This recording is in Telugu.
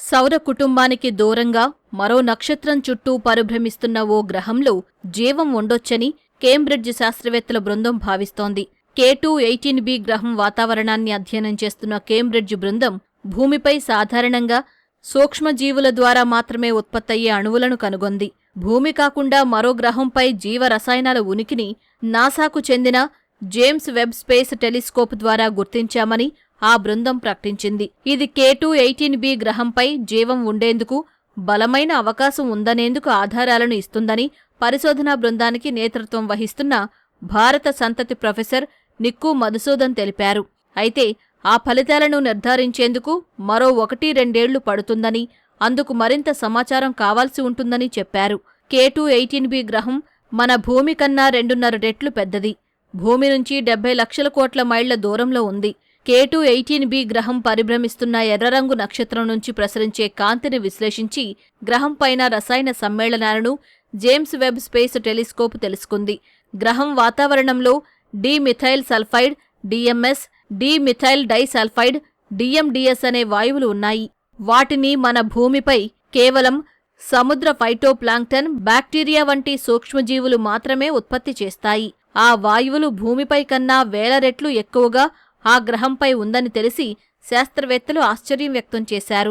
సౌర కుటుంబానికి దూరంగా మరో నక్షత్రం చుట్టూ పరిభ్రమిస్తున్న ఓ గ్రహంలో జీవం ఉండొచ్చని కేంబ్రిడ్జ్ శాస్త్రవేత్తల బృందం భావిస్తోంది. K2 18b గ్రహం వాతావరణాన్ని అధ్యయనం చేస్తున్న కేంబ్రిడ్జ్ బృందం భూమిపై సాధారణంగా సూక్ష్మజీవుల ద్వారా మాత్రమే ఉత్పత్తయ్యే అణువులను కనుగొంది. భూమి కాకుండా మరో గ్రహంపై జీవరసాయనాల ఉనికిని నాసాకు చెందిన జేమ్స్ వెబ్ స్పేస్ టెలిస్కోప్ ద్వారా గుర్తించామని ఆ బృందం ప్రకటించింది. ఇది K2 18b గ్రహంపై జీవం ఉండేందుకు బలమైన అవకాశం ఉందనేందుకు ఆధారాలను ఇస్తుందని పరిశోధనా బృందానికి నేతృత్వం వహిస్తున్న భారత సంతతి ప్రొఫెసర్ నిక్కు మధుసూదన్ తెలిపారు. అయితే ఆ ఫలితాలను నిర్ధారించేందుకు మరో 1-2 పడుతుందని, అందుకు మరింత సమాచారం కావాల్సి ఉంటుందని చెప్పారు. K2 18b గ్రహం మన భూమి కన్నా 2.5 రెట్లు పెద్దది. భూమి నుంచి 70 లక్షల కోట్ల మైళ్ల దూరంలో ఉంది. K2 18b గ్రహం పరిభ్రమిస్తున్న ఎర్రరంగు నక్షత్రం నుంచి ప్రసరించే కాంతిని విశ్లేషించి గ్రహంపైన రసాయన సమ్మేళనాలను జేమ్స్ వెబ్ స్పేస్ టెలిస్కోప్ తెలుసుకుంది. గ్రహం వాతావరణంలో dimethyl sulphide, DMS, dimethyl disulphide, DMDS అనే వాయువులు ఉన్నాయి. వాటిని మన భూమిపై కేవలం సముద్ర ఫైటోప్లాంక్టన్, బ్యాక్టీరియా వంటి సూక్ష్మజీవులు మాత్రమే ఉత్పత్తి చేస్తాయి. ఆ వాయువులు భూమిపై కన్నా వేల రెట్లు ఎక్కువగా ఆ గ్రహంపై ఉందని తెలిసి శాస్త్రవేత్తలు ఆశ్చర్యం వ్యక్తం చేశారు.